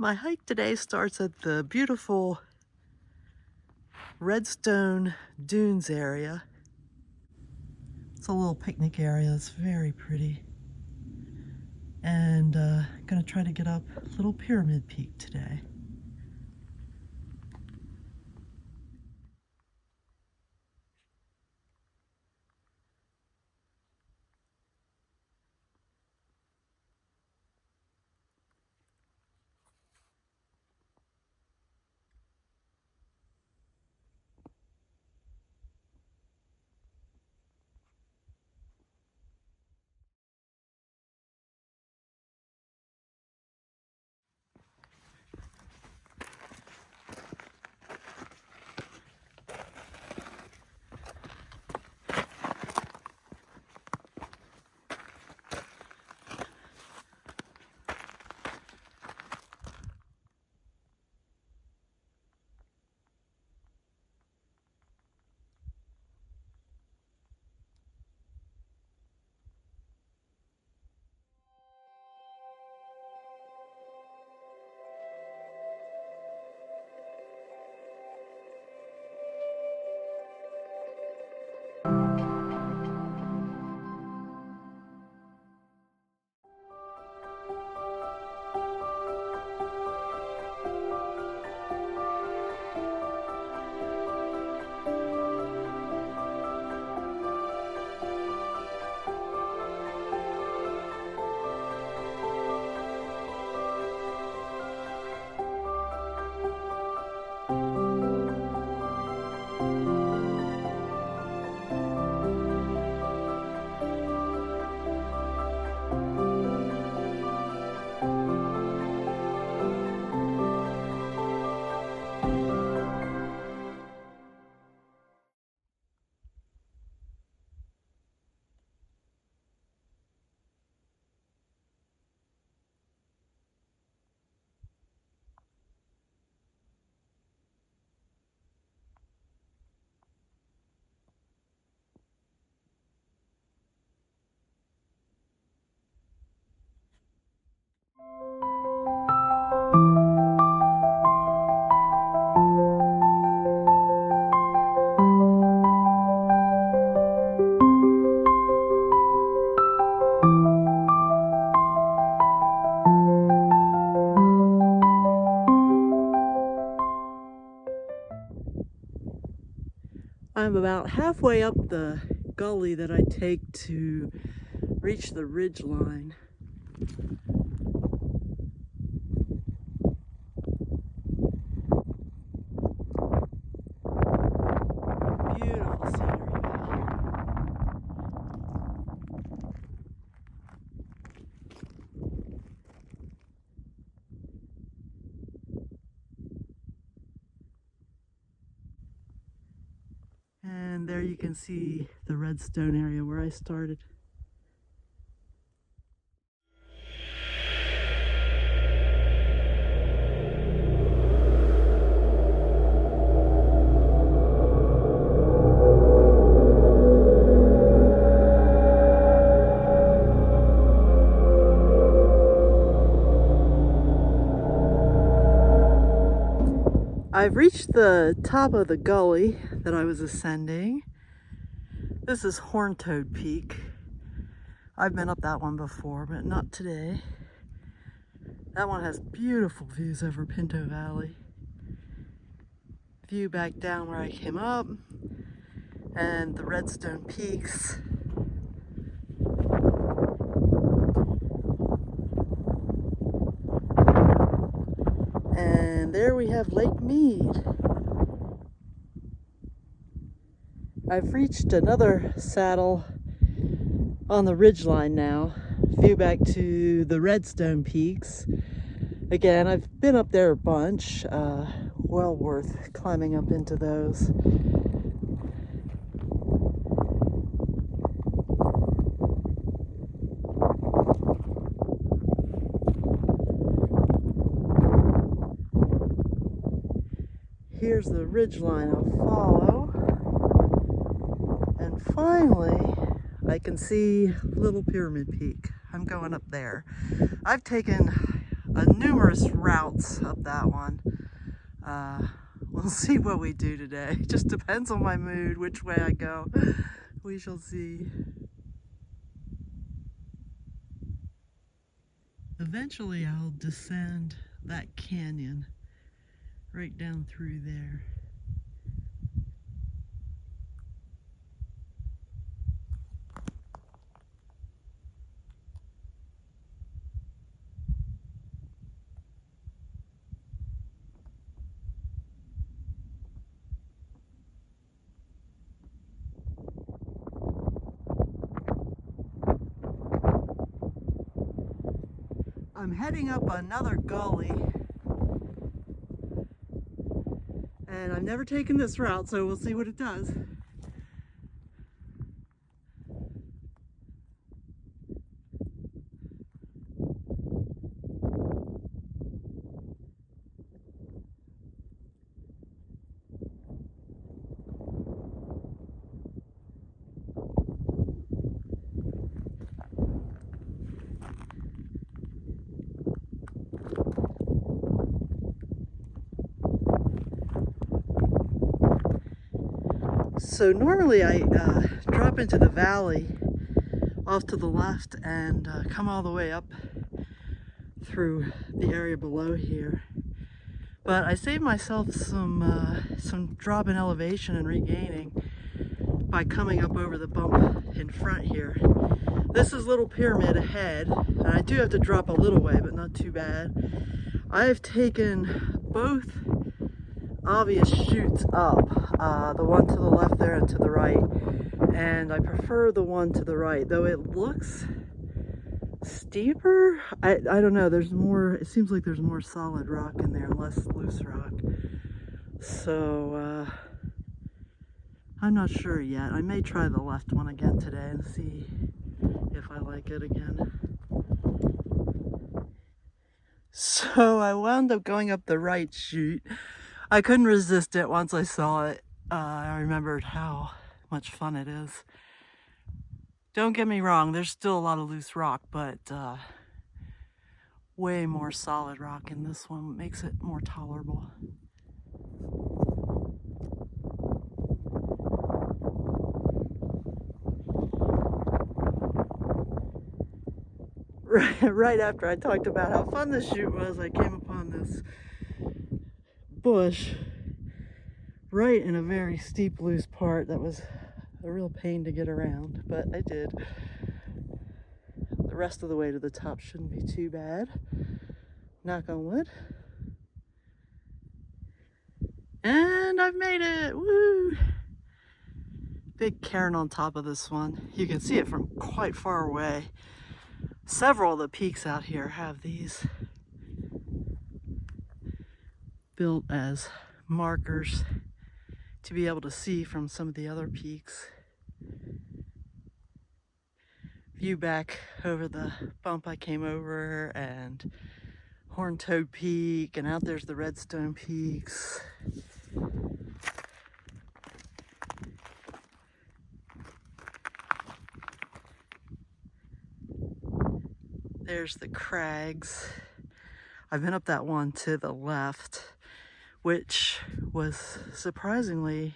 My hike today starts at the beautiful Redstone Dunes area. It's a little picnic area. It's very pretty. And gonna try to get up Little Pyramid Peak today. I'm about halfway up the gully that I take to reach the ridge line. Beautiful scenery back here. And there you can see the Redstone area where I started. I've reached the top of the gully that I was ascending. This is Horntoad Peak. I've been up that one before, but not today. That one has beautiful views over Pinto Valley. View back down where I came up, and the Redstone Peaks. And there we have Lake Mead. I've reached another saddle on the ridgeline now. View back to the Redstone Peaks. Again, I've been up there a bunch. Well worth climbing up into those. Here's the ridgeline I'll follow. And finally, I can see Little Pyramid Peak. I'm going up there. I've taken numerous routes up that one. We'll see what we do today. It just depends on my mood, which way I go. We shall see. Eventually I'll descend that canyon right down through there. I'm heading up another gully, and I've never taken this route, so we'll see what it does. So normally I drop into the valley off to the left and come all the way up through the area below here. But I saved myself some drop in elevation and regaining by coming up over the bump in front here. This is Little Pyramid ahead, and I do have to drop a little way, but not too bad. I've taken both obvious chutes up, the one to the left there and to the right, and I prefer the one to the right, though it looks steeper. I don't know, there's more, it seems like there's more solid rock in there, less loose rock. So I'm not sure yet. I may try the left one again today and see if I like it again. So I wound up going up the right chute. I couldn't resist it once I saw it. I remembered how much fun it is. Don't get me wrong, there's still a lot of loose rock, but way more solid rock in this one. Makes it more tolerable. Right after I talked about how fun this chute was, I came upon this bush right in a very steep loose part that was a real pain to get around, but I did. The rest of the way to the top shouldn't be too bad. Knock on wood. And I've made it! Woo! Big cairn on top of this one. You can see it from quite far away. Several of the peaks out here have these built as markers to be able to see from some of the other peaks. View back over the bump I came over, and Horn-Toad Peak, and out there's the Redstone peaks. There's the crags. I've been up that one to the left, which was surprisingly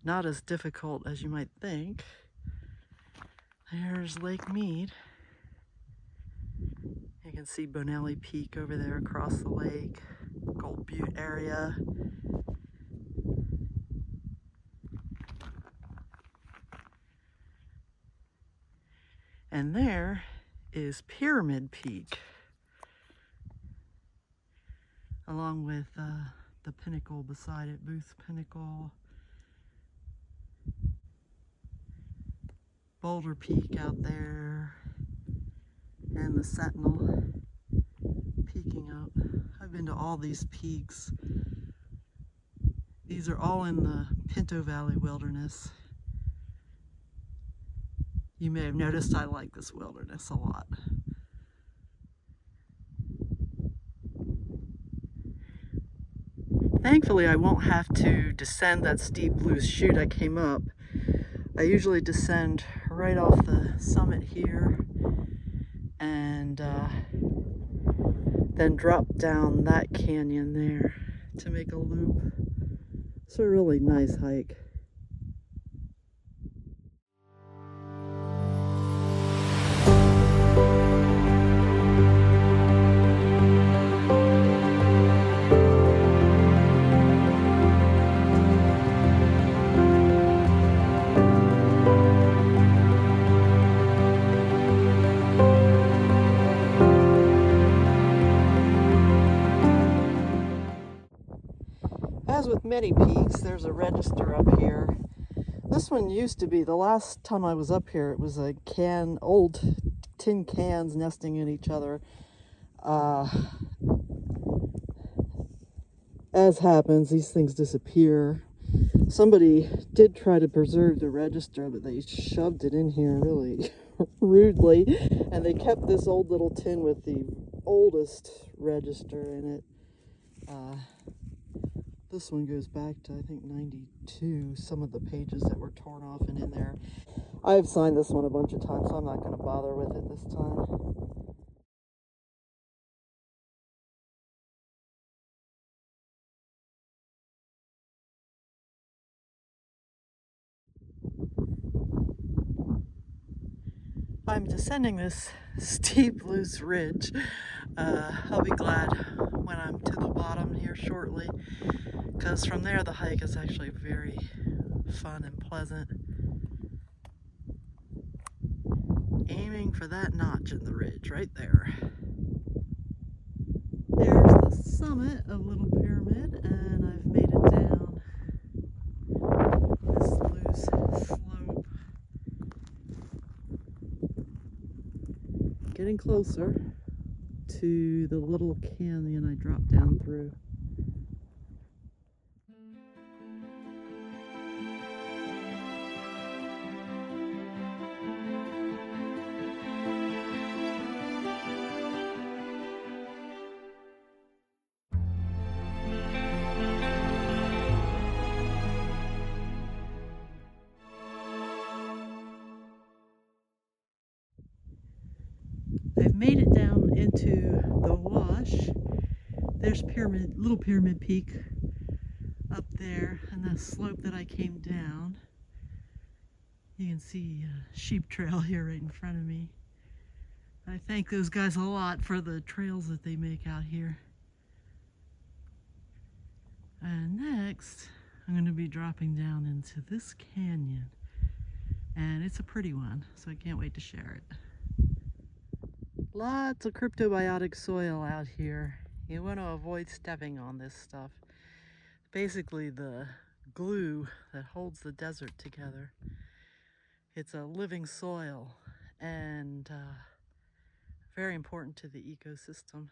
not as difficult as you might think. There's Lake Mead. You can see Bonelli Peak over there across the lake, Gold Butte area. And there is Pyramid Peak, along with the pinnacle beside it, Booth Pinnacle. Boulder Peak out there, and the Sentinel peeking up. I've been to all these peaks. These are all in the Pinto Valley Wilderness. You may have noticed I like this wilderness a lot. Thankfully, I won't have to descend that steep loose chute I came up. I usually descend right off the summit here, and then drop down that canyon there to make a loop. It's a really nice hike. As with many peaks, there's a register up here. This one used to be, the last time I was up here, it was a old tin cans nesting in each other. As happens, these things disappear. Somebody did try to preserve the register, but they shoved it in here really rudely, and they kept this old little tin with the oldest register in it. This one goes back to, I think, 92, some of the pages that were torn off and in there. I've signed this one a bunch of times, so I'm not going to bother with it this time. I'm descending this steep, loose ridge. I'll be glad when I'm to the bottom here shortly, because from there the hike is actually very fun and pleasant. Aiming for that notch in the ridge right there. There's the summit of Little Pyramid, and I've made it down this loose slope. Getting closer to the little canyon I dropped down through. I've made it down into the wash. There's Little Pyramid Peak up there, and that slope that I came down. You can see a sheep trail here right in front of me. I thank those guys a lot for the trails that they make out here. And next, I'm going to be dropping down into this canyon. And it's a pretty one, so I can't wait to share it. Lots of cryptobiotic soil out here. You want to avoid stepping on this stuff. Basically the glue that holds the desert together. It's a living soil and very important to the ecosystem.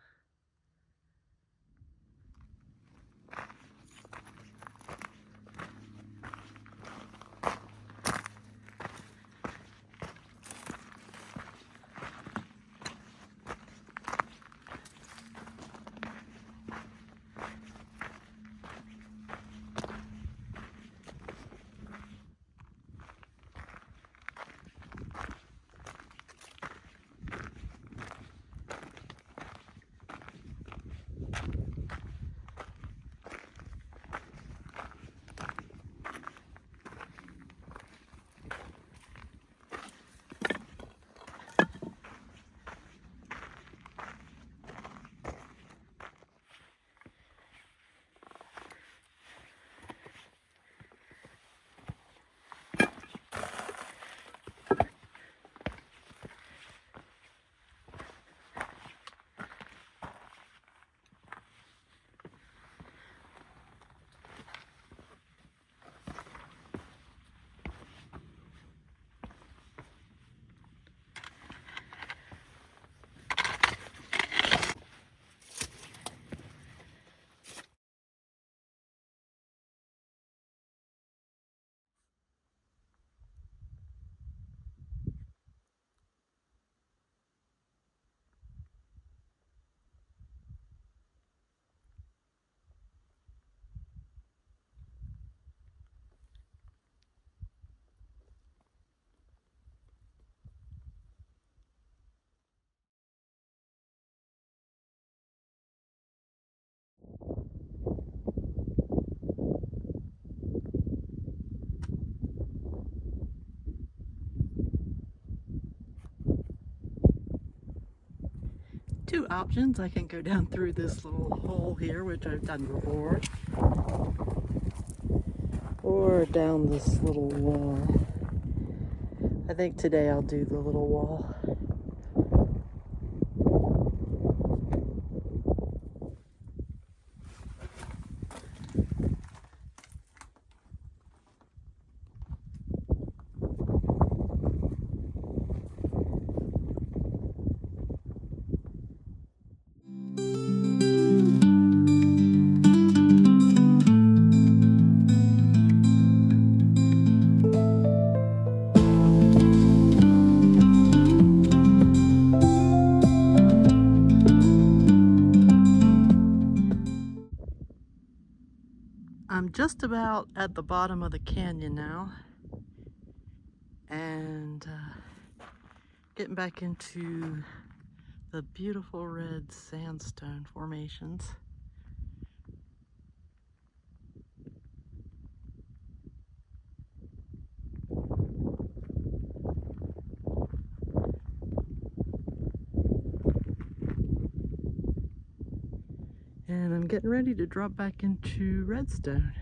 two options. I can go down through this little hole here, which I've done before, or down this little wall. I think today I'll do the little wall. I'm just about at the bottom of the canyon now, and getting back into the beautiful red sandstone formations. And I'm getting ready to drop back into Redstone.